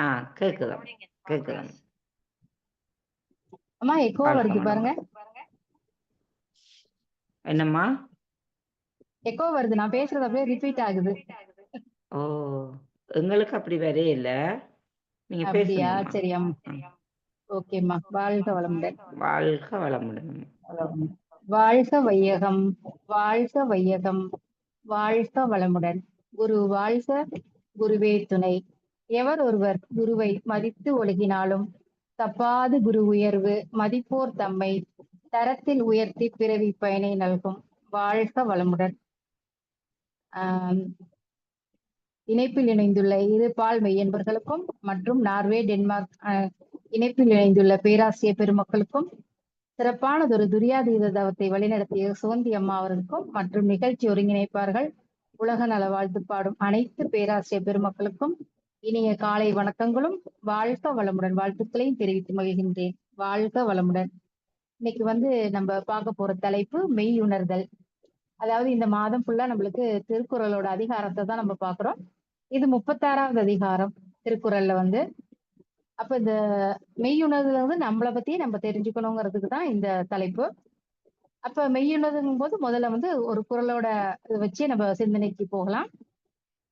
ஆ கேக்குது கேக்குது. அம்மா எக்கோ வருது பாருங்க. என்னம்மா எக்கோ வருது, நான் பேசுறது அப்படியே ரிப்பீட் ஆகுது. ஓ, எங்களுக்கு அப்படி வரே இல்ல, நீங்க அப்படியா? பேசுங்கம்மா. சரி ஓகேம்மா. வாழ்க வளமுடன். வாழ்க வளமுடன். வாழ்க வையகம், வாழ்க வையகம், வாழ்க வளமுடன். குரு வாழ்க, குருவே துணை. எவர் ஒருவர் குருவை மதித்து ஒழுகினாலும் தப்பாது குரு உயர்வு மதிப்போர் தம்மை தரத்தில் உயர்த்தி பிறவி பயனை நல்கும். வாழ்க வளமுடன். இணைப்பில் இணைந்துள்ள இரு பால் மெய்யன்பர்களுக்கும் மற்றும் நார்வே டென்மார்க் இணைப்பில் இணைந்துள்ள பேராசிரியர் பெருமக்களுக்கும் சிறப்பானதொரு துரியாதீத தவத்தை வழிநடத்திய சுகந்தி அம்மா அவர்களுக்கும் மற்றும் நிகழ்ச்சி ஒருங்கிணைப்பார்கள் உலக நல வாழ்த்து பாடும் அனைத்து பேராசிரியர் பெருமக்களுக்கும் இனிய காலை வணக்கங்களும் வாழ்க வளமுடன் வாழ்த்துக்களையும் தெரிவித்து மகிழ்கின்றேன். வாழ்க வளமுடன். இன்னைக்கு நம்ம பார்க்க போற தலைப்பு மெய்யுணர்தல். அதாவது இந்த மாதம் ஃபுல்லா நம்மளுக்கு திருக்குறளோட அதிகாரத்தை தான் நம்ம பாக்குறோம். இது 36வது அதிகாரம் திருக்குறள்ல. அப்ப இந்த மெய்யுணர்வுல நம்மளை பத்தி நம்ம தெரிஞ்சுக்கணுங்கிறதுக்கு தான் இந்த தலைப்பு. அப்ப மெய்யுணர்வுங்கும் போது முதல்ல ஒரு குறளோட வச்சு நம்ம சிந்தனைக்கு போகலாம்.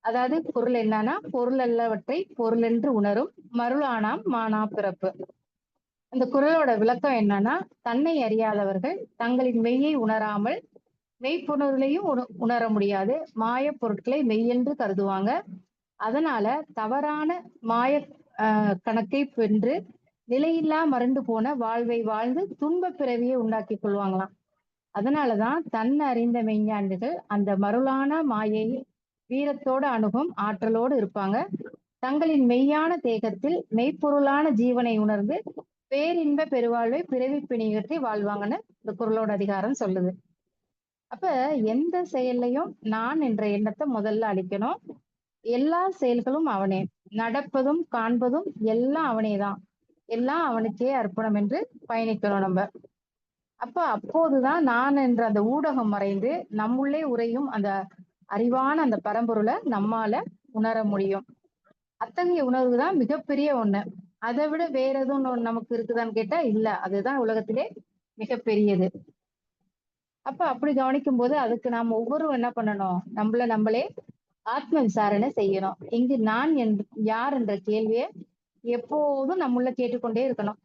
அதாவது பொருள் என்னன்னா, பொருள் அல்லவற்றை பொருள் என்று உணரும் மருளானாம் மானா பிறப்பு. இந்த குறளோட விளக்கம் என்னன்னா, தன்னை அறியாதவர்கள் தங்களின் மெய்யை உணராமல் மெய்ப்புணர்வுலையும் உணர முடியாது. மாய பொருட்களை மெய்யென்று கருதுவாங்க. அதனால தவறான மாய கணக்கை வென்று நிலையில்லா மறந்து போன வாழ்வை வாழ்ந்து துன்ப பிறவியை உண்டாக்கி கொள்வாங்களாம். அதனாலதான் தன்னை அறிந்த மெய்ஞானிகள் அந்த மருளான மாயையை வீரத்தோடு அணுகும் ஆற்றலோடு இருப்பாங்க. தங்களின் மெய்யான தேகத்தில் மெய்ப்பொருளான ஜீவனை உணர்ந்து பேரின்ப பெருவாழ்வை பிறவி பிணிகற்றி வாழ்வாங்கன்னு இந்த குறளோட அதிகாரம் சொல்லுது. அப்ப எந்த செயல்லையும் நான் என்ற எண்ணத்தை முதல்ல அழிக்கணும். எல்லா செயல்களும் அவனே, நடப்பதும் காண்பதும் எல்லாம் அவனேதான், எல்லாம் அவனுக்கே அர்ப்பணம் என்று பயணிக்கணும் நம்ம. அப்போதுதான் நான் என்ற அந்த ஊடகம் மறைந்து நம்முள்ளே உறையும் அந்த அறிவான அந்த பரம்பொருளை நம்மால உணர முடியும். அத்தகைய உணர்வு தான் மிகப்பெரிய ஒண்ணு. அதை விட வேற எதுவும் நமக்கு இருக்குதான்னு கேட்டா இல்ல, அதுதான் உலகத்திலே மிகப்பெரியது. அப்படி கவனிக்கும் போது அதுக்கு நாம ஒவ்வொருவரும் என்ன பண்ணணும், நம்மளே ஆத்ம விசாரணை செய்யணும். இங்கு நான் யார் என்ற கேள்வியை எப்போதும் நம்மள கேட்டுக்கொண்டே இருக்கணும்.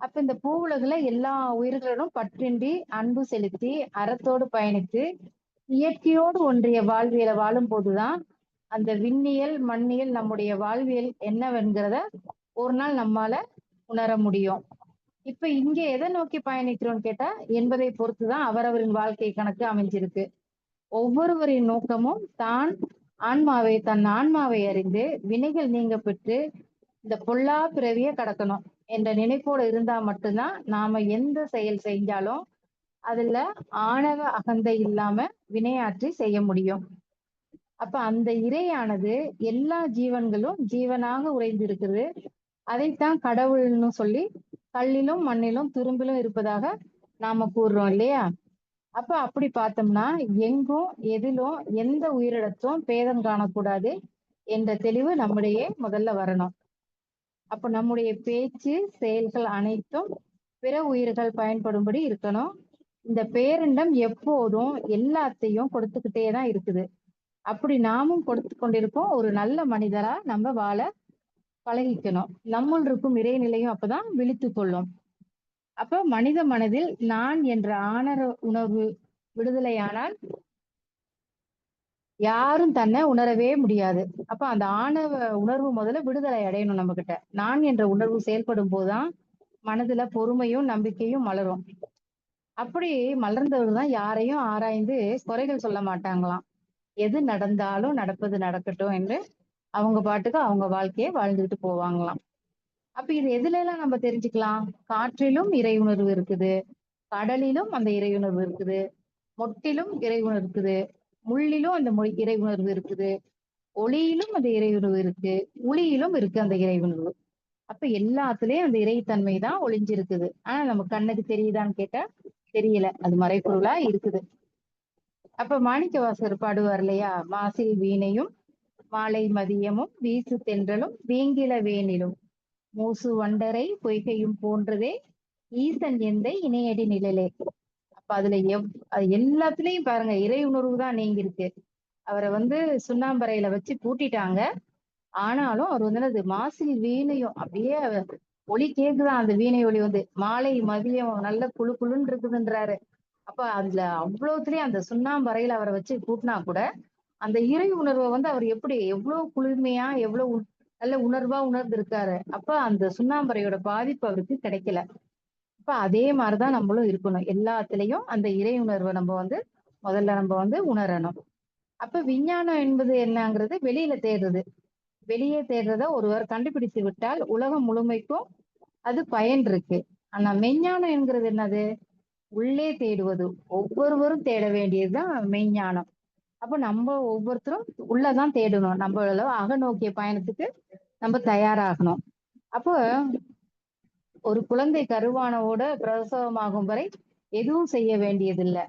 அப்ப இந்த பூவுலகுல எல்லா உயிர்களிடம் பற்றின்றி அன்பு செலுத்தி அறத்தோடு பயணித்து இயற்கையோடு ஒன்றிய வாழ்வியலை வாழும் போதுதான் அந்த விண்ணியல் மண்ணியல் நம்முடைய வாழ்வியல் என்னவென்கிறத ஒரு நாள் நம்மால உணர முடியும். இப்ப இங்க எதை நோக்கி பயணிக்கிறோம்னு கேட்டா என்பதை பொறுத்துதான் அவரவரின் வாழ்க்கை கணக்கு அமைஞ்சிருக்கு. ஒவ்வொருவரின் நோக்கமும் தன் ஆன்மாவை அறிந்து வினைகள் நீங்க பெற்று இந்த பொல்லா பிறவிய கடக்கணும் என்ற நினைப்போடு இருந்தா மட்டும்தான் நாம எந்த செயல் செஞ்சாலும் அதுல ஆணவ அகந்தை இல்லாம வினையாற்றி செய்ய முடியும். அப்ப அந்த இறையானது எல்லா ஜீவன்களும் ஜீவனாக உறைந்து இருக்குது. அதைத்தான் கடவுள்னு சொல்லி கல்லிலும் மண்ணிலும் துரும்பிலும் இருப்பதாக நாம கூறுறோம் இல்லையா? அப்படி பார்த்தோம்னா எங்கும் எதிலும் எந்த உயிரிடத்தும் பேதம் காணக்கூடாது என்ற தெளிவு நம்முடைய முதல்ல வரணும். அப்ப நம்முடைய பேச்சு செயல்கள் அனைத்தும் பிற உயிர்கள் பயன்படும்படி இருக்கணும். இந்த பேரண்டம் எப்போதும் எல்லாத்தையும் கொடுத்துக்கிட்டே தான் இருக்குது. அப்படி நாமும் கொடுத்து கொண்டிருக்கோம். ஒரு நல்ல மனிதரா நம்ம வாழ பழகிக்கணும். நம்முள் இருக்கும் இறைநிலையும் அப்பதான் விழித்து கொள்ளும். அப்ப மனித மனதில் நான் என்ற ஆணவ உணர்வு விடுதலையானால் யாரும் தன்னை உணரவே முடியாது. அப்ப அந்த ஆணவ உணர்வு முதல்ல விடுதலை அடையணும். நம்ம கிட்ட நான் என்ற உணர்வு செயல்படும் போதுதான் மனதுல பொறுமையும் நம்பிக்கையும் மலரும். அப்படி மலர்ந்தவர் தான் யாரையும் ஆராய்ந்து குறைகள் சொல்ல மாட்டாங்களாம். எது நடந்தாலும் நடப்பது நடக்கட்டும் என்று அவங்க பாட்டுக்கு அவங்க வாழ்க்கையை வாழ்ந்துட்டு போவாங்களாம். அப்ப இது எதுல எல்லாம் நம்ம தெரிஞ்சுக்கலாம்? காற்றிலும் இறை உணர்வு இருக்குது, கடலிலும் அந்த இறை உணர்வு இருக்குது, மொட்டிலும் இறை உணர்வு இருக்குது, முள்ளிலும் அந்த இறை உணர்வு இருக்குது, ஒளியிலும் அந்த இறை உணர்வு இருக்கு, ஒளியிலும் இருக்கு அந்த இறை உணர்வு. அப்ப எல்லாத்துலயும் அந்த இறைத்தன்மை தான் ஒளிஞ்சிருக்குது. ஆனா நம்ம கண்ணுக்கு தெரியுதான்னு கேட்டா தெரியல, அது மறைப்பொருளா இருக்குது. அப்ப மாணிக்க வாசகர் பாடுவார் இல்லையா, மாசில் வீணையும் மாலை மதியமும் வீசு தென்றலும் வீங்கில வேனிலும் மூசு வண்டரை பொய்கையும் போன்றதே ஈசன் எந்தை இணையடி நிழலே. அப்ப அதுல அது எல்லாத்துலயும் பாருங்க இறை உணர்வு தான் நீங்கி இருக்கு. அவரை சுண்ணாம்பறையில வச்சு பூட்டிட்டாங்க. ஆனாலும் அவர் அது மாசில் வீணையும் அப்படியே ஒளி கேக்குதான். அந்த வீணை ஒளி மாலை மதியம் நல்ல குழு குழுன்னு இருக்குதுன்றாரு. அப்ப அதுல அவ்வளவுத்துலயும் அந்த சுண்ணாம்பறையில அவரை வச்சு பூட்டினா கூட அந்த இறை உணர்வை அவர் எப்படி எவ்வளவு குளிர்மையா எவ்வளவு நல்ல உணர்வா உணர்ந்து இருக்காரு. அப்ப அந்த சுண்ணாம்பறையோட பாதிப்பு அவருக்கு கிடைக்கல. அப்ப அதே மாதிரிதான் நம்மளும் இருக்கணும். எல்லாத்துலயும் அந்த இறை உணர்வை நம்ம முதல்ல நம்ம உணரணும். அப்ப விஞ்ஞானம் என்பது என்னங்கிறது வெளியில தேடுறது. வெளியே தேடுறத ஒருவர் கண்டுபிடித்து விட்டால் உலகம் முழுமைக்கும் அது பயன் இருக்கு. ஆனா மெஞ்ஞானம் என்கிறது என்னது? உள்ளே தேடுவது. ஒவ்வொருவரும் தேட வேண்டியதுதான் மெய்ஞானம். அப்ப நம்ம ஒவ்வொருத்தரும் உள்ளதான் தேடணும். நம்மள அகநோக்கிய பயணத்துக்கு நம்ம தயாராகணும். அப்போ ஒரு குழந்தை கருவானவோட பிரசவமாகும் வரை எதுவும் செய்ய வேண்டியதில்லை.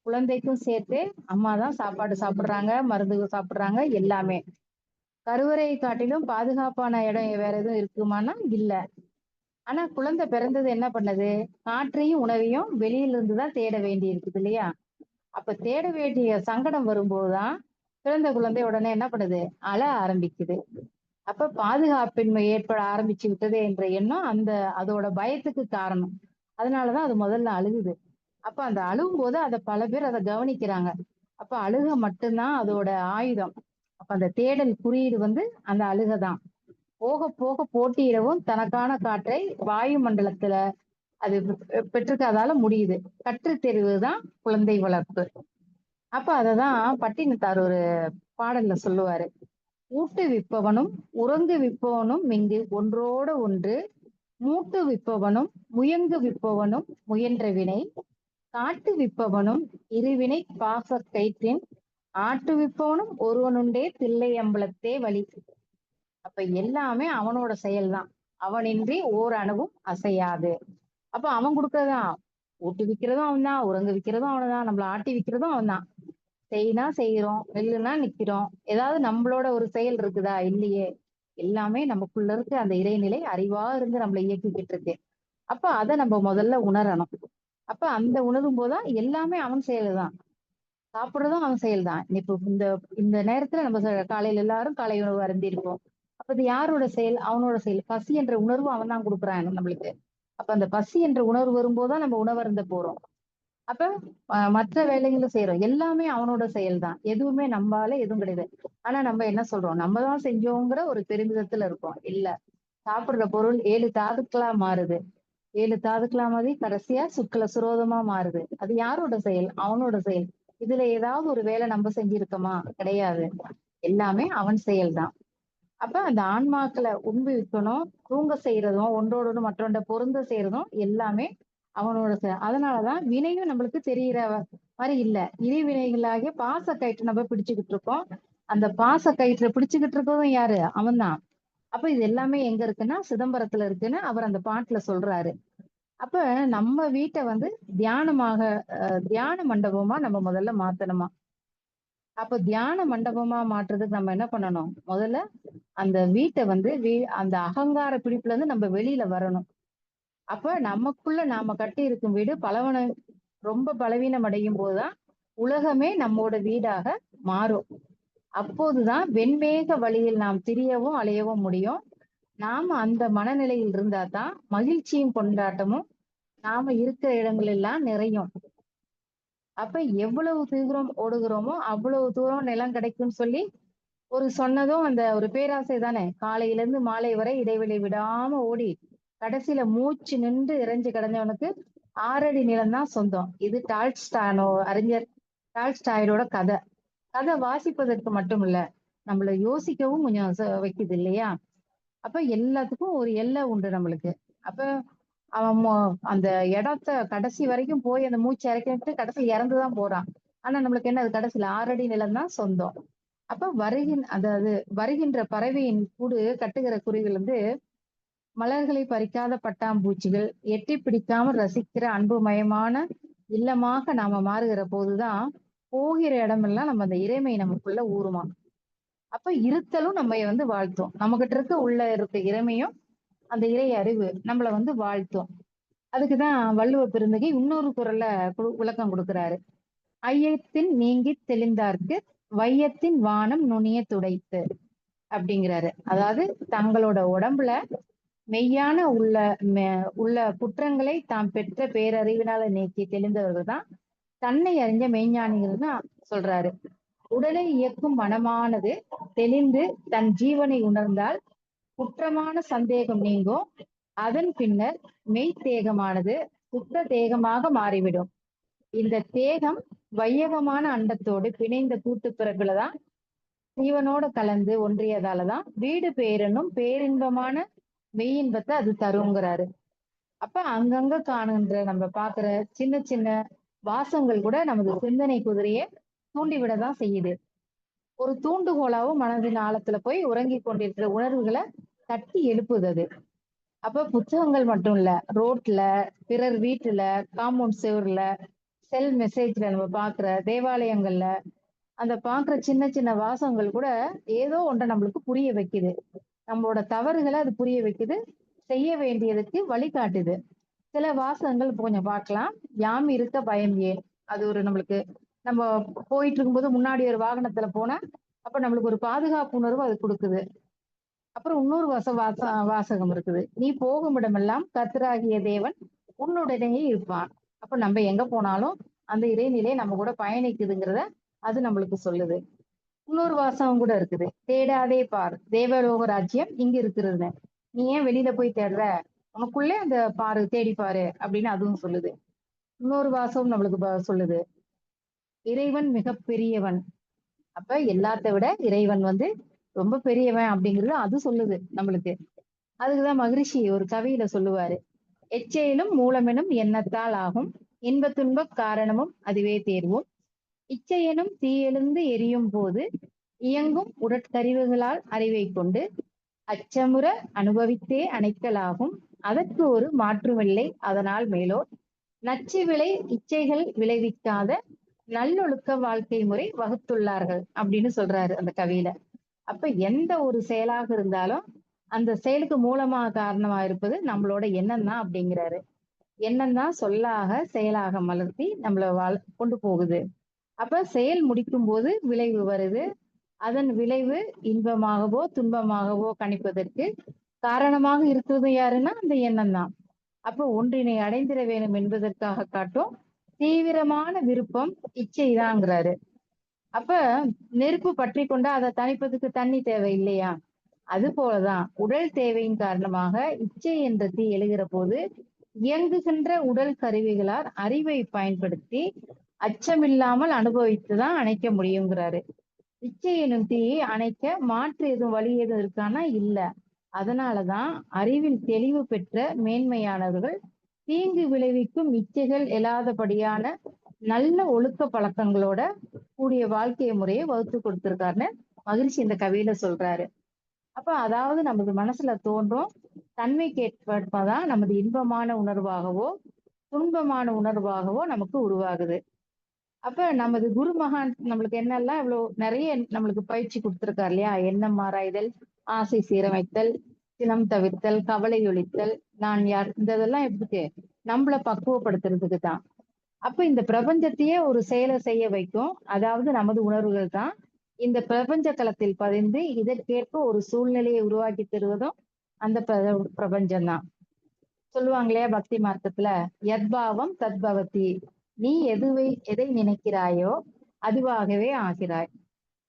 குழந்தைக்கும் சேர்த்து அம்மா தான் சாப்பாடு சாப்பிடுறாங்க, மருந்து சாப்பிடுறாங்க, எல்லாமே. கருவறையை காட்டிலும் பாதுகாப்பான இடம் வேற எதுவும் இருக்குமானா இல்ல. ஆனா குழந்தை பிறந்தது என்ன பண்ணது? காற்றையும் உணவையும் வெளியில இருந்துதான் தேட வேண்டி இருக்குது இல்லையா? அப்ப தேட வேண்டிய சங்கடம் வரும்போதுதான் பிறந்த குழந்தை உடனே என்ன பண்ணுது? அழ ஆரம்பிக்குது. அப்ப பாதுகாப்பின்மை ஏற்பட ஆரம்பிச்சு விட்டது என்ற எண்ணம் அதோட பயத்துக்கு காரணம். அதனாலதான் அது முதல்ல அழுகுது. அப்ப அந்த அழுகும் போது பல பேர் அதை கவனிக்கிறாங்க. அப்ப அழுக மட்டும்தான் அதோட ஆயுதம். அப்ப அந்த தேடல் குறியீடு அந்த அழுகதான். போக போக போட்டியிடவும் தனக்கான காற்றை வாயு மண்டலத்துல அது பெற்றுக்காதால முடியுது. கற்று தெரிவதுதான் குழந்தை வளர்ப்பு. அப்ப அததான் பட்டினத்தார் ஒரு பாடல்ல சொல்லுவாரு. ஊட்டு விப்பவனும் உறங்கு விப்பவனும் இங்கு ஒன்றோட ஒன்று மூட்டு விப்பவனும் முயங்கு விப்பவனும் முயன்ற வினை காட்டு விப்பவனும் இருவினை பாச கயிற்றின் ஆட்டு விப்பவனும் ஒருவனுண்டே தில்லை அம்பலத்தே வழி. அப்ப எல்லாமே அவனோட செயல்தான். அவனின்றி ஓர் அணுவும் அசையாது. அப்ப அவன் கொடுக்கறதான். ஊட்டி விக்கிறதும் அவன் தான், உறங்க விக்கிறதும் அவன்தான், நம்மள ஆட்டி விக்கிறதும் அவன் தான். செய்யினா செய்யறோம், நெல்லுனா நிக்கிறோம். ஏதாவது நம்மளோட ஒரு செயல் இருக்குதா? இல்லையே. எல்லாமே நமக்குள்ள இருக்கு. அந்த இறைநிலை அறிவா இருந்து நம்மளை இயக்கிக்கிட்டு இருக்கு. அப்ப அதை நம்ம முதல்ல உணரணும். அப்ப அந்த உணரும் போதுதான் எல்லாமே அவன் செயல்தான். சாப்பிடுறதும் அவன் செயல்தான். இப்ப இந்த நேரத்துல நம்ம காலையில எல்லாரும் காலை உணவு அருந்திருப்போம். அப்ப இது யாரோட செயல்? அவனோட செயல். பசி என்ற உணர்வு அவன் தான் கொடுக்குறான் நம்மளுக்கு. அப்ப அந்த பசி என்ற உணர்வு வரும்போதுதான் நம்ம உணவருந்த போறோம். அப்ப மற்ற வேலைகளும் செய்யறோம். எல்லாமே அவனோட செயல்தான். எதுவுமே நம்மளால எதுவும் கிடையாது. ஆனா நம்ம என்ன சொல்றோம்? நம்ம தான் செஞ்சோங்கிற ஒரு பெருமிதத்துல இருக்கோம். இல்ல, சாப்பிடுற பொருள் 7 தாதுக்களா மாறுது. 7 தாதுக்களா மாறி கடைசியா சுக்ல சுரோதமா மாறுது. அது யாரோட செயல்? அவனோட செயல். இதுல ஏதாவது ஒரு வேலை நம்ம செஞ்சிருக்கோமா? கிடையாது. எல்லாமே அவன் செயல்தான். அப்ப அந்த ஆன்மாக்களை உண்பிக்கணும், தூங்க செய்யறதும், ஒன்றோடு மற்றொண்ட பொருந்த செய்யறதும் எல்லாமே அவனோட செயல். அதனாலதான் வினையும் நம்மளுக்கு தெரிகிற மாதிரி இல்ல. இறைவினைகளாகிய பாச கயிற்று நம்ம பிடிச்சுக்கிட்டு இருக்கோம். அந்த பாச கயிற்றை பிடிச்சுக்கிட்டு இருக்கதும் யாரு? அவன்தான். அப்ப இது எல்லாமே எங்க இருக்குன்னா சிதம்பரத்துல இருக்குன்னு அவர் அந்த பாட்டுல சொல்றாரு. அப்ப நம்ம வீட்டை தியான மண்டபமா நம்ம முதல்ல மாத்தணுமா. அப்ப தியான மண்டபமா மாற்றுறதுக்கு நம்ம என்ன பண்ணணும்? முதல்ல அந்த வீட்டை அந்த அகங்கார பிடிப்புல இருந்து நம்ம வெளியில வரணும். அப்ப நமக்குள்ள நாம கட்டி இருக்கும் வீடு ரொம்ப பலவீனம் அடையும் போதுதான் உலகமே நம்மோட வீடாக மாறும். அப்போதுதான் வெண்மேக வழியில் நாம் திரியவும் அலையவும் முடியும். நாம அந்த மனநிலையில் இருந்தா தான் மகிழ்ச்சியும் கொண்டாட்டமும் நாம இருக்கிற இடங்கள் எல்லாம் நிறையும். அப்ப எவ்வளவு தூரம் ஓடுகிறோமோ அவ்வளவு தூரம் நிலம் கிடைக்கும்னு சொல்லி சொன்னதும் அந்த ஒரு பேராசை தானே. காலையில இருந்து மாலை வரை இடைவெளி விடாம ஓடி கடைசியில மூச்சு நின்று இறைஞ்சு கிடந்தவனுக்கு 6 அடி நிலம் தான் சொந்தம். இது அறிஞர் டால்ஸ்டாயோட கதை. கதை வாசிப்பதற்கு மட்டும் இல்ல, நம்மள யோசிக்கவும் கொஞ்சம் வைக்குது இல்லையா? அப்ப எல்லாத்துக்கும் ஒரு எல்லை உண்டு நம்மளுக்கு. அப்ப அவன் அந்த இடத்த கடைசி வரைக்கும் போய் அந்த மூச்சு இறக்கிட்டு கடைசி இறந்துதான் போறான். ஆனா நம்மளுக்கு என்ன? அது கடைசியில 6 அடி நிலம் தான் சொந்தம். அப்ப வருகின்ற பறவையின் கூடு கட்டுகிற குருவிகள் மலர்களை பறிக்காத பட்டாம்பூச்சிகள் எட்டி பிடிக்காமல் ரசிக்கிற அன்புமயமான இல்லமாக நாம மாறுகிற போதுதான் போகிற இடமெல்லாம் நம்ம அந்த இறைமை நமக்குள்ள ஊறுமா. அப்ப இருத்தலும் நம்ம வாழ்த்தும். நம்ம கிட்ட உள்ள இருக்க இறைமையும் அந்த இறை அறிவு நம்மள வாழ்த்தும். அதுக்குதான் வள்ளுவ பெருந்தகை இன்னொரு குறள்ல விளக்கம் கொடுக்கிறாரு. ஐயத்தின் நீங்கித் தெளிந்தார்க்கு வையத்தின் வானம் நுனிய துடைத்து அப்படிங்கிறாரு. அதாவது தங்களோட உடம்புல மெய்யான உள்ள குற்றங்களை தாம் பெற்ற பேரறிவினால நீக்கி தெளிந்தவர்கள் தான் தன்னை அறிஞ்ச மெய்ஞானிகள் தான் சொல்றாரு. உடலை இயக்கும் மனமானது தெளிந்து தன் ஜீவனை உணர்ந்தால் குற்றமான சந்தேகம் நீங்கும். அதன் பின்னர் மெய் தேகமானது சுத்த தேகமாக மாறிவிடும். இந்த தேகம் வையகமான அண்டத்தோடு பிணைந்த கூட்டு பிறகுலதான் ஜீவனோட கலந்து ஒன்றியதாலதான் வீடு பேரெனும் பேரின்பமான மெய்யின்பத்தை அது தருங்கிறாரு. அப்ப அங்கங்க காணுன்ற நம்ம பாக்குற சின்ன சின்ன வாசங்கள் கூட நமது சிந்தனை குதிரையை தூண்டிவிடதான் செய்யுது. ஒரு தூண்டுகோலாவும் மனதின் ஆழத்துல போய் உறங்கி கொண்டிருக்கிற உணர்வுகளை தட்டி எழுப்புது அது. அப்ப புத்தகங்கள் மட்டும் இல்ல, ரோட்ல, பிறர் வீட்டுல, காம்பவுண்ட் செவர்ல, செல் மெசேஜ்ல நம்ம பாக்குற தேவாலயங்கள்ல அந்த பாக்குற சின்ன சின்ன வாசகங்கள் கூட ஏதோ ஒன்றை நம்மளுக்கு புரிய வைக்குது. நம்மளோட தவறுகளை அது புரிய வைக்குது, செய்ய வேண்டியதுக்கு வழிகாட்டுது. சில வாசகங்கள் கொஞ்சம் பார்க்கலாம். யாம் இருக்க பயம் ஏன், அது ஒரு நம்மளுக்கு நம்ம போயிட்டு இருக்கும்போது முன்னாடி ஒரு வாகனத்துல போனா அப்ப நம்மளுக்கு ஒரு பாதுகாப்பு உணர்வு அது கொடுக்குது. அப்புறம் இன்னொரு வாசகம் இருக்குது. நீ போகும் இடமெல்லாம் கர்த்தராகிய தேவன் உன்னுடனேயே இருப்பான். அப்ப நம்ம எங்க போனாலும் அந்த இறைநிலை நம்ம கூட பயணிக்குதுங்கிறத அது நம்மளுக்கு சொல்லுது. இன்னொரு வாசகம் கூட இருக்குது. தேடாதே பார், தேவலோக ராஜ்யம் இங்க இருக்கிறது. நீ ஏன் வெளியில போய் தேடுற, உனக்குள்ளே அந்த பாரு, தேடி பாரு அப்படின்னு அதுவும் சொல்லுது. இன்னொரு வாசகம் நம்மளுக்கு சொல்லுது, இறைவன் மிக பெரியவன். அப்ப எல்லாத்த விட இறைவன் ரொம்ப பெரியவன் அப்படிங்கிறது அது சொல்லுது நம்மளுக்கு. அதுக்குதான் மகிழ்ச்சி ஒரு கவியில சொல்லுவாரு, எச்செயலும் மூலமெனும் எண்ணத்தால் ஆகும், இன்பத் துன்பக் காரணமும் அதுவே தேர்வும், இச்சையெனும் தீயெழுந்து எரியும் போது இயங்கும் உடற்கருவிகளால் அறிவை கொண்டு அச்சமுற அனுபவித்தே அணைக்கலாகும், அதற்கு ஒரு மாற்றுமில்லை அதனால் மேலோர் நச்சு விளை இச்சைகள் விளைவிக்காத நல்லொழுக்க வாழ்க்கை முறை வகுத்துள்ளார்கள் அப்படின்னு சொல்றாரு அந்த கவியில. அப்ப எந்த ஒரு செயலாக இருந்தாலும் அந்த செயலுக்கு மூலமா காரணமா இருப்பது நம்மளோட எண்ணம் தான் அப்படிங்கிறாரு. எண்ணம் தான் சொல்லாக செயலாக மலர்த்தி நம்மள கொண்டு போகுது. அப்ப செயல் முடிக்கும் போது விளைவு வருது. அதன் விளைவு இன்பமாகவோ துன்பமாகவோ கணிப்பதற்கு காரணமாக இருக்கிறது யாருன்னா அந்த எண்ணம் தான். அப்ப ஒன்றினை அடைந்திட வேணும் என்பதற்காக காட்டும் தீவிரமான விருப்பம் இச்சைதாங்கிறாரு. அப்ப நெருப்பு பற்றி கொண்டா அதை தணிப்பதற்கு தண்ணி தேவை இல்லையா? அது போலதான் உடல் தேவையின் காரணமாக இச்சை என்ற தீ எழுகிற போது இயங்குகின்ற உடல் கருவிகளால் அறிவை பயன்படுத்தி அச்சமில்லாமல் அனுபவித்துதான் அணைக்க முடியுங்கிறாரு. இச்சை எனும் தீயை அணைக்க மாற்று எதுவும் வழி எதுவும் இருக்கானா இல்ல. அதனாலதான் அறிவில் தெளிவு பெற்ற மேன்மையானவர்கள் தீங்கு விளைவிக்கும் இச்சைகள் எழாதபடியான நல்ல ஒழுக்க பழக்கங்களோட கூடிய வாழ்க்கை முறையை வகுத்து கொடுத்திருக்காருன்னு மகிழ்ச்சி இந்த கவியில சொல்றாரு. அப்ப அதாவது நமது மனசுல தோன்றும் தன்மைக்கு ஏற்பதான் நமது இன்பமான உணர்வாகவோ துன்பமான உணர்வாகவோ நமக்கு உருவாகுது. அப்ப நமது குரு மகான் நம்மளுக்கு என்னெல்லாம் இவ்வளவு நிறைய நம்மளுக்கு பயிற்சி கொடுத்திருக்காரு இல்லையா? எண்ணம் ஆராய்தல், ஆசை சீரமைத்தல், சினம் தவிர்த்தல், கவலை ஒழித்தல், நான் யார், இந்த இதெல்லாம் எதுக்கு? நம்மள பக்குவப்படுத்துறதுக்கு தான். அப்ப இந்த பிரபஞ்சத்தையே ஒரு செயலை செய்ய வைக்கும். அதாவது நமது உணர்வுகள் தான் இந்த பிரபஞ்ச களத்தில் பதிந்து இதற்கேற்ப ஒரு சூழ்நிலையை உருவாக்கி தருவதும் அந்த பிரபஞ்சம் தான். சொல்லுவாங்க இல்லையா பக்தி மார்க்கத்துல, யத்பாவம் தத்பவதி, நீ எதை நினைக்கிறாயோ அதுவாகவே ஆகிறாய்.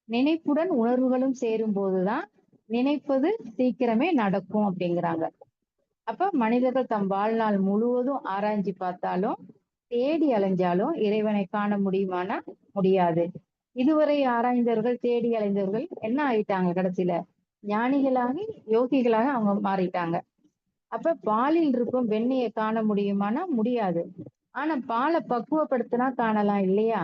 நினைப்புடன் உணர்வுகளும் சேரும் போதுதான் நினைப்பது சீக்கிரமே நடக்கும் அப்படிங்கிறாங்க. அப்ப மனிதர்கள் தம் வாழ்நாள் முழுவதும் ஆராய்ச்சி பார்த்தாலும் தேடி அலைஞ்சாலும் இறைவனை காண முடியுமானா முடியாது. இதுவரை ஆராய்ந்தவர்கள் தேடி அலைந்தவர்கள் என்ன ஆயிட்டாங்க? கடைசியில ஞானிகளாகி யோகிகளாக அவங்க மாறிட்டாங்க. அப்ப பாலில் இருக்கும் வெண்ணெயை காண முடியுமானா முடியாது. ஆனா பாலை பக்குவப்படுத்தினா காணலாம் இல்லையா?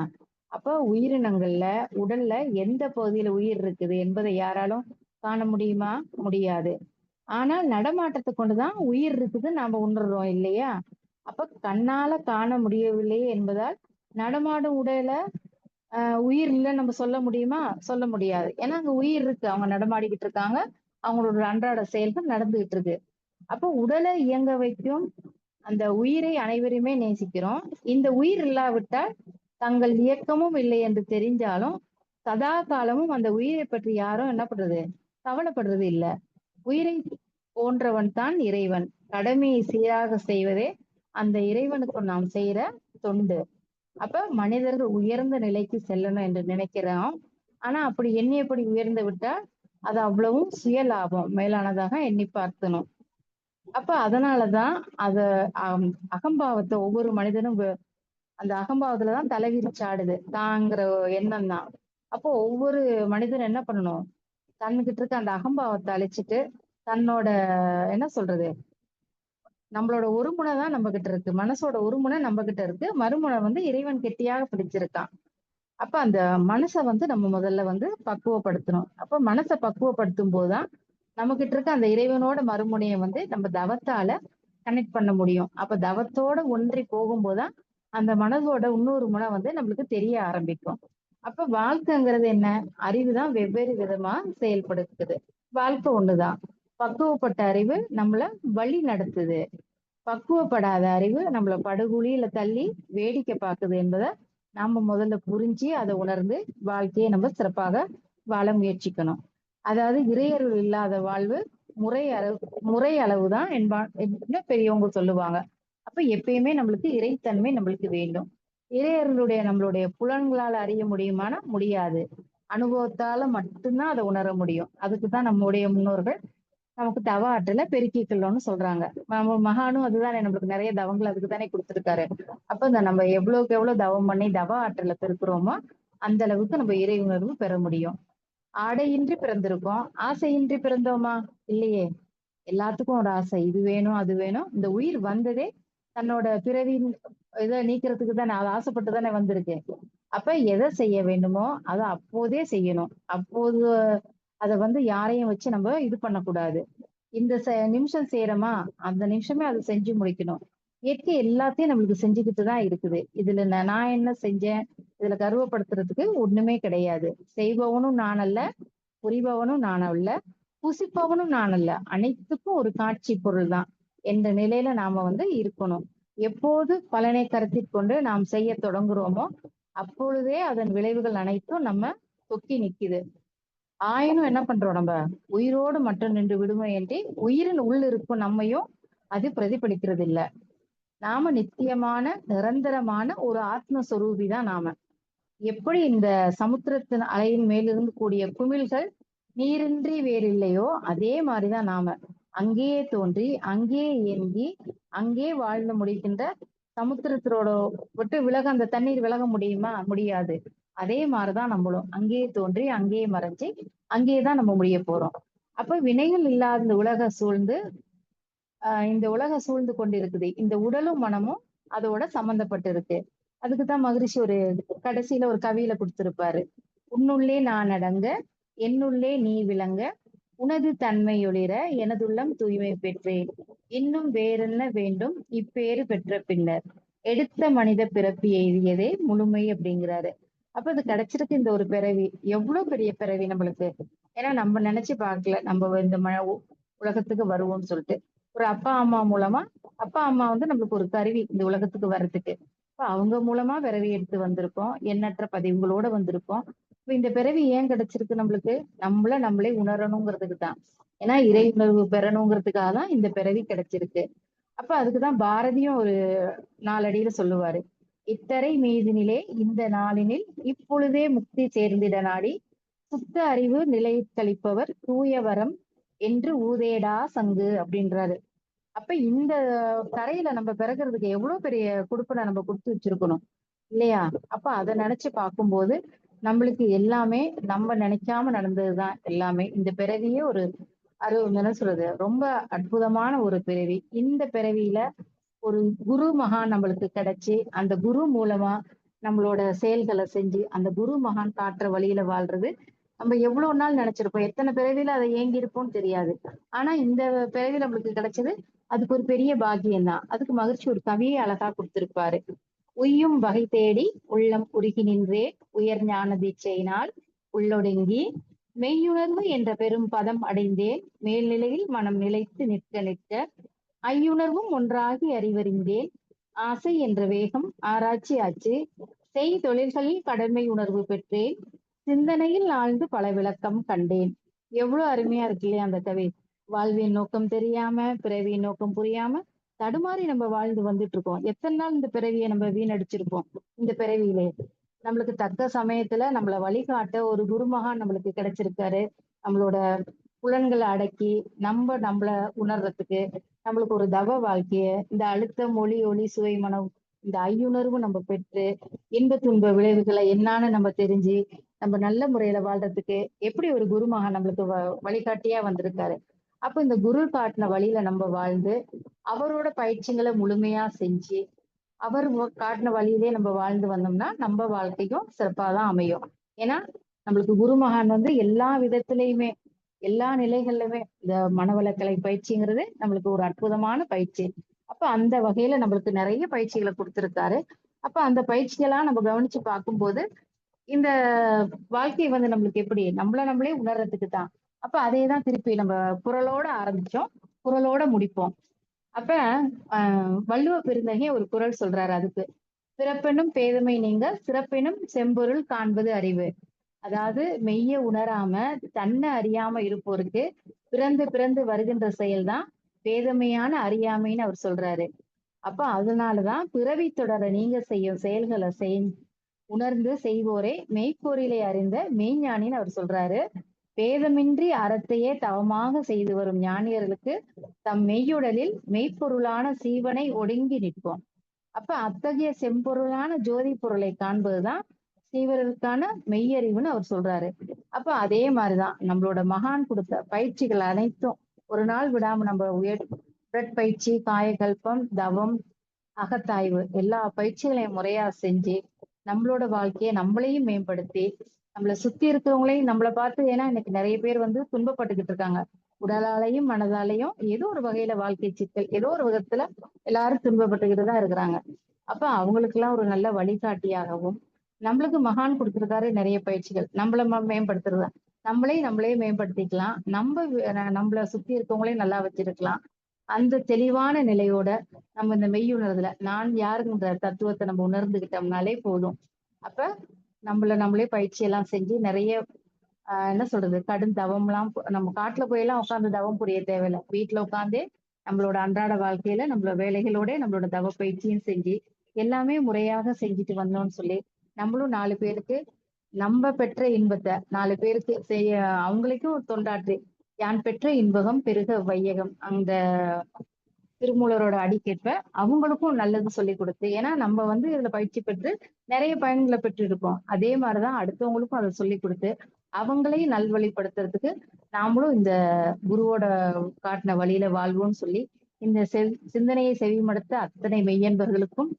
அப்ப உயிரினங்கள்ல உடல்ல எந்த பகுதியில உயிர் இருக்குது என்பதை யாராலும் காண முடியுமா? முடியாது. ஆனால் நடமாட்டத்தை கொண்டுதான் உயிர் இருக்குது நாம உணர்றோம் இல்லையா? அப்ப கண்ணால காண முடியவில்லையே என்பதால் நடமாடும் உடலை உயிர் இல்லைன்னு நம்ம சொல்ல முடியுமா? சொல்ல முடியாது. ஏன்னா அங்க உயிர் இருக்கு. அவங்க நடமாடிக்கிட்டு இருக்காங்க. அவங்களோட அன்றாட செயல்கள் நடந்துகிட்டு இருக்கு. அப்போ உடலை இயங்க வைக்கும் அந்த உயிரை அனைவருமே நேசிக்கிறோம். இந்த உயிர் இல்லாவிட்டால் தங்கள் இயக்கமும் இல்லை என்று தெரிஞ்சாலும் சதா காலமும் அந்த உயிரை பற்றி யாரும் என்ன பண்றது? கவலைப்படுறது இல்ல. உயிரை போன்றவன் தான் இறைவன். கடமையை சீராக செய்வதே அந்த இறைவனுக்கு நாம் செய்யற தொண்டு. அப்ப மனிதர்கள் உயர்ந்த நிலைக்கு செல்லணும் என்று நினைக்கிறோம். ஆனா அப்படி எண்ணியபடி உயர்ந்து விட்டா அது அவ்வளவும் சுய லாபம் மேலானதாக எண்ணி பார்க்கணும். அப்ப அதனாலதான் அத அகம்பாவத்தை ஒவ்வொரு மனிதனும் அந்த அகம்பாவத்துலதான் தலைவிரிச்சாடுது தாங்கிற எண்ணம் தான். அப்போ ஒவ்வொரு மனிதனும் என்ன பண்ணணும்? தன்னுகிட்ட இருக்க அந்த அகம்பாவத்தை அழிச்சிட்டு தன்னோட என்ன சொல்றது, நம்மளோட ஒரு முனை தான் நம்ம கிட்ட இருக்கு. மனசோட ஒரு முனை நம்ம கிட்ட இருக்கு. மறுமுனை இறைவன் கெட்டியாக பிடிச்சிருக்கான். அப்ப அந்த மனசை நம்ம முதல்ல பக்குவப்படுத்தணும். அப்ப மனசை பக்குவப்படுத்தும் போதுதான் நம்ம கிட்ட இருக்க அந்த இறைவனோட மறுமுனையை நம்ம தவத்தால கனெக்ட் பண்ண முடியும். அப்ப தவத்தோட ஒன்றி போகும்போதுதான் அந்த மனதோட இன்னொரு முனை நம்மளுக்கு தெரிய ஆரம்பிக்கும். அப்ப வாழ்க்கைங்கிறது என்ன? அறிவுதான் வெவ்வேறு விதமா செயல்படுத்துது. வாழ்க்கை ஒண்ணுதான். பக்குவப்பட்ட அறிவு நம்மள வழி நடத்துது. பக்குவப்படாத அறிவு நம்மள படுகுழியில தள்ளி வேடிக்கை பார்க்குது என்பதை நாம முதல்ல புரிஞ்சு அதை உணர்ந்து வாழ்க்கையை நம்ம சிறப்பாக வாழ முயற்சிக்கணும். அதாவது இறையருள் இல்லாத வாழ்வு முறை அளவுதான் என்பா பெரியவங்க சொல்லுவாங்க. அப்ப எப்பயுமே நம்மளுக்கு இறைத்தன்மை நம்மளுக்கு வேண்டும். இறையர்களுடைய நம்மளுடைய புலன்களால் அறிய முடியுமானா முடியாது. அனுபவத்தால மட்டும்தான் அதை உணர முடியும். அதுக்குதான் நம்முடைய முன்னோர்கள் நமக்கு தவ ஆற்றலை பெருக்கிக்கணும்னு சொல்றாங்க. நம்ம மகானும் அதுதானே நம்மளுக்கு நிறைய தவங்கள் அதுக்கு தானே கொடுத்துருக்காரு. அப்ப நம்ம எவ்வளவுக்கு எவ்வளவு தவம் பண்ணி தவ ஆற்றலை பெருக்கிறோமோ அந்த அளவுக்கு நம்ம இறை உணர்வு பெற முடியும். ஆடையின்றி பிறந்திருக்கோம். ஆசையின்றி பிறந்தோமா? இல்லையே. எல்லாத்துக்கும் ஒரு ஆசை, இது வேணும் அது வேணும். இந்த உயிர் வந்ததே தன்னோட பிறவியின் இதை நீக்கிறதுக்கு தானே, அது ஆசைப்பட்டு தானே வந்திருக்கு. அப்ப எதை செய்ய வேண்டுமோ அதை அப்போதே செய்யணும். அப்போது அதை யாரையும் வச்சு நம்ம இது பண்ணக்கூடாது. இந்த நிமிஷம் செய்யறோமா அந்த நிமிஷமே அதை செஞ்சு முடிக்கணும். இயற்கை எல்லாத்தையும் நம்மளுக்கு செஞ்சுக்கிட்டு தான் இருக்குது. இதுல நான் என்ன செஞ்சேன், இதுல கர்வப்படுத்துறதுக்கு ஒண்ணுமே கிடையாது. செய்பவனும் நான் அல்ல, புரிபவனும் நான் அல்ல, புசிப்பவனும் நான் அல்ல. அனைத்துக்கும் ஒரு காட்சி பொருள் தான் என்ற நிலையில நாம இருக்கணும். எப்போது பலனை கருத்தில் கொண்டு நாம் செய்ய தொடங்குறோமோ அப்பொழுதே அதன் விளைவுகள் அனைத்தும் நம்ம தொக்கி நிக்குது. ஆயினும் என்ன பண்றோம், நம்ம உயிரோடு மட்டும் நின்று விடுமே என்று உயிரின் உள் இருக்கும் நம்மையும் அது பிரதிபலிக்கிறது இல்ல. நாம நித்தியமான நிரந்தரமான ஒரு ஆத்மஸ்வரூபி தான் நாம. எப்படி இந்த சமுத்திரத்தின் அலையின் மேலிருந்து கூடிய குமிழ்கள் நீரின்றி வேறில்லையோ அதே மாதிரிதான் நாம. அங்கேயே தோன்றி அங்கேயே இயங்கி அங்கே வாழ்ந்து முடிக்கின்ற சமுத்திரத்தோட விட்டு விலக அந்த தண்ணீர் விலக முடியுமா? முடியாது. அதே மாதிரிதான் நம்மளும் அங்கேயே தோன்றி அங்கேயே மறைஞ்சு அங்கேயேதான் நம்ம முடிய போறோம். அப்ப வினைகள் இல்லாத இந்த உலகம் சூழ்ந்து கொண்டிருக்குது. இந்த உடலும் மனமும் அதோட சம்பந்தப்பட்டு இருக்கு. அதுக்குதான் மகரிஷி ஒரு கடைசியில ஒரு கவியில கொடுத்திருப்பாரு. உன்னுள்ளே நான் அடங்க, என்னுள்ளே நீ விளங்க, உனது தன்மையொளிர எனதுள்ளம் தூய்மை பெற்றேன். இன்னும் வேறென்ன வேண்டும் இப்பேறு பெற்ற பின்னர், எடுத்த மனித பிறப்பு எய்தியதே முழுமை அப்படிங்கிறாரு. அப்ப அது கிடைச்சிருக்கு இந்த ஒரு பிறவி. எவ்வளவு பெரிய பிறவி நம்மளுக்கு. ஏன்னா நம்ம நினைச்சு பார்க்கல நம்ம இந்த உலகத்துக்கு வருவோம்னு சொல்லிட்டு. ஒரு அப்பா அம்மா மூலமா, அப்பா அம்மா நம்மளுக்கு ஒரு கருவி இந்த உலகத்துக்கு வர்றதுக்கு. இப்ப அவங்க மூலமா பிறவி எடுத்து வந்திருக்கோம். எண்ணற்ற பதிவுகளோட வந்திருக்கோம். இப்ப இந்த பிறவி ஏன் கிடைச்சிருக்கு நம்மளுக்கு? நம்மளே உணரணுங்கிறதுக்கு தான். ஏன்னா இறை உணர்வு பெறணுங்கிறதுக்காக தான் இந்த பிறவி கிடைச்சிருக்கு. அப்ப அதுக்குதான் பாரதியும் ஒரு நாலடியில சொல்லுவாரு. இத்தரை மீதினிலே இந்த நாளினில் இப்பொழுதே முக்தி சேர்ந்திட நாடி சுத்த அறிவு நிலை கழிப்பவர் தூய வரம் என்று ஊதேடா சங்கு அப்படின்றாரு. அப்ப இந்த தரையில நம்ம பிறகுறதுக்கு எவ்வளவு பெரிய கொடுப்பனை நம்ம கொடுத்து வச்சிருக்கணும் இல்லையா? அப்ப அதை நினைச்சு பார்க்கும்போது நம்மளுக்கு எல்லாமே நம்ம நினைக்காம நடந்ததுதான் எல்லாமே. இந்த பிறவியே ஒரு என்ன சொல்றது, ரொம்ப அற்புதமான ஒரு பிறவி. இந்த பிறவியில ஒரு குரு மகான் நம்மளுக்கு கிடைச்சு அந்த குரு மூலமா நம்மளோட செயல்களை செஞ்சு அந்த குரு மகான் காட்டுற வழியில வாழ்றது நம்ம எவ்வளவு நாள் நினைச்சிருப்போம். எத்தனை பிறவியில அதை ஏங்கி இருப்போம்னு தெரியாது. ஆனா இந்த பிறவி நம்மளுக்கு கிடைச்சது அதுக்கு ஒரு பெரிய பாக்கியம் தான். அதுக்கு மகிழ்ச்சி ஒரு கவியை அழகா கொடுத்திருப்பாரு. உய்யும் வகை தேடி உள்ளம் உருகி நின்றே உயர் ஞான தீட்சையினால் உள்ளொடுங்கி மெய்யுணர்வு என்ற பெரும் பதம் அடைந்தேன் மேல்நிலையில் மனம் நிலைத்து நிற்க நிற்க ஐயுணர்வும் ஒன்றாகி அறிவறிந்தேன் ஆசை என்ற வேகம் ஆராய்ச்சி ஆச்சு செய் தொழில்களில் கடமை உணர்வு பெற்றேன் சிந்தனையில் ஆழ்ந்து பல விளக்கம் கண்டேன். எவ்வளவு அருமையா இருக்கு இல்லையா அந்த கவி. வாழ்வின் நோக்கம் தெரியாம பிறவியின் நோக்கம் புரியாம தடுமாறி நம்ம வாழ்ந்து வந்துட்டு இருக்கோம். எத்தனை நாள் இந்த பிறவியை நம்ம வீணடிச்சிருப்போம். இந்த பிறவியிலே நம்மளுக்கு தக்க சமயத்துல நம்மள வழிகாட்ட ஒரு குருமகான் நம்மளுக்கு கிடைச்சிருக்காரு. நம்மளோட புலன்களை அடக்கி நம்மள உணர்றதுக்கு நம்மளுக்கு ஒரு தவ வாழ்க்கைய இந்த அழுத்தம் ஒளி ஒளி சுவை மனம் இந்த ஐயுணர்வு நம்ம பெற்று இன்ப துன்ப விளைவுகளை என்னான்னு நம்ம தெரிஞ்சு நம்ம நல்ல முறையில வாழ்றதுக்கு எப்படி ஒரு குருமகன் நம்மளுக்கு வழிகாட்டியா வந்திருக்காரு. அப்ப இந்த குரு காட்டின வழியில நம்ம வாழ்ந்து அவரோட பயிற்சிகளை முழுமையா செஞ்சு அவர் காட்டின வழியிலே நம்ம வாழ்ந்து வந்தோம்னா நம்ம வாழ்க்கையும் சிறப்பாதான் அமையும். ஏன்னா நம்மளுக்கு குருமகான் எல்லா விதத்திலையுமே எல்லா நிலைகள்லுமே இந்த மனவளக்கலை பயிற்சிங்கிறது நம்மளுக்கு ஒரு அற்புதமான பயிற்சி. அப்ப அந்த வகையில நம்மளுக்கு நிறைய பயிற்சிகளை கொடுத்திருக்காரு. அப்ப அந்த பயிற்சிகளா நம்ம கவனிச்சு பார்க்கும்போது இந்த வாழ்க்கை நம்மளுக்கு எப்படி நம்மளே உணர்றதுக்கு தான். அப்ப அதேதான் திருப்பி நம்ம குறளோட ஆரம்பிச்சோம், குறளோட முடிப்போம். அப்ப வள்ளுவ பெருந்தகை ஒரு குறள் சொல்றாரு அதுக்கு, பிறப்பெனும் பேதமை நீங்க சிறப்பெனும் செம்பொருள் காண்பது அறிவு. அதாவது மெய்ய உணராம தன்னை அறியாம இருப்போருக்கு பிறந்து பிறந்து வருகின்ற செயல்தான் பேதமையான அறியாமைன்னு அவர் சொல்றாரு. அப்ப அதனாலதான் பிறவி தொடர நீங்க செய்யும் செயல்களை உணர்ந்து செய்வோரே மெய்ப்பொருளை அறிந்த மெய்ஞானின்னு அவர் சொல்றாரு. பேதமின்றி அறத்தையே தவமாக செய்து வரும் ஞானியர்களுக்கு தம் மெய்யுடலில் மெய்ப்பொருளான சீவனை ஒடுங்கி நிற்போம். அப்ப அத்தகைய செம்பொருளான ஜோதி பொருளை காண்பதுதான் சீவர்களுக்கான மெய்யறிவுன்னு அவர் சொல்றாரு. அப்ப அதே மாதிரிதான் நம்மளோட மகான் கொடுத்த பயிற்சிகள் அனைத்தும் ஒரு நாள் விடாம நம்ம உடற்பயிற்சி, காயகல்பம், தவம், அகத்தாய்வு எல்லா பயிற்சிகளையும் முறையா செஞ்சு நம்மளோட வாழ்க்கையை நம்மளையும் மேம்படுத்தி நம்மளை சுத்தி இருக்கிறவங்களையும் நம்மளை பார்த்து, ஏன்னா இன்னைக்கு நிறைய பேர் துன்பப்பட்டுக்கிட்டு இருக்காங்க. உடலாலையும் மனதாலையும் ஏதோ ஒரு வகையில வாழ்க்கை சிக்கல் ஏதோ ஒரு விதத்துல எல்லாரும் துன்பப்பட்டுக்கிட்டு தான் இருக்கிறாங்க. அப்ப அவங்களுக்கு எல்லாம் ஒரு நல்ல வழிகாட்டியாகவும் நம்மளுக்கு மகான் கொடுத்திருக்காரு நிறைய பயிற்சிகள் நம்மள மேம்படுத்துறது. நம்மளே மேம்படுத்திக்கலாம், நம்மள சுத்தி இருக்கவங்களையும் நல்லா வச்சிருக்கலாம். அந்த தெளிவான நிலையோட நம்ம இந்த மெய்யுணர்வுல நான் யாருங்கிற தத்துவத்தை நம்ம உணர்ந்துகிட்டோம்னாலே போதும். அப்ப நம்மளே பயிற்சி எல்லாம் செஞ்சு நிறைய என்ன சொல்றது கடும் தவம் எல்லாம் நம்ம காட்டுல போயெல்லாம் உட்காந்து தவம் புரிய தேவையில்லை. வீட்டுல உட்காந்தே நம்மளோட அன்றாட வாழ்க்கையில நம்மளோட வேலைகளோட நம்மளோட தவ பயிற்சியும் செஞ்சு எல்லாமே முறையாக செஞ்சுட்டு வந்தோம்னு சொல்லி நம்மளும் 4 பேருக்கு நம்ம பெற்ற இன்பத்தை 4 பேருக்கு செய்ய அவங்களுக்கும் தொண்டாற்றி யான் பெற்ற இன்பகம் பெருக வையகம் அந்த திருமூலரோட அடிக்கேற்ப அவங்களுக்கும் நல்லது சொல்லி கொடுத்து, ஏன்னா நம்ம இதுல பயிற்சி பெற்று நிறைய பயன்களை பெற்று இருப்போம். அதே மாதிரிதான் அடுத்தவங்களுக்கும் அதை சொல்லி கொடுத்து அவங்களையும் நல்வழிப்படுத்துறதுக்கு நாமளும் இந்த குருவோட காட்டின வழியில வாழ்வோம்னு சொல்லி இந்த சிந்தனையை செவிமடுத்த அத்தனை மெய்யன்பர்களுக்கும்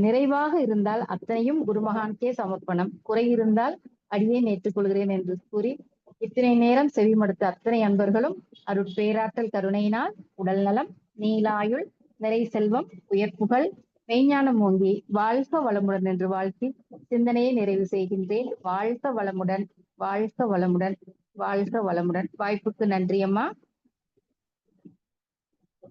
நிறைவாக இருந்தால் அத்தனையும் குருமகானுக்கே சமர்ப்பணம், குறை இருந்தால் அடியேன் ஏற்றுக்கொள்கிறேன் என்று கூறி இத்தனை நேரம் செவிமடுத்த அத்தனை அன்பர்களும் அருட்பேராற்றல் கருணையினால் உடல் நலம், நீலாயுள், நிறை செல்வம், உயர்ப்புகள், மெய்ஞானம் ஓங்கி வாழ்க வளமுடன் என்று வாழ்த்தி சிந்தனையை நிறைவு செய்கின்றேன். வாழ்க வளமுடன், வாழ்க வளமுடன், வாழ்க வளமுடன். வாய்ப்புக்கு நன்றி அம்மா.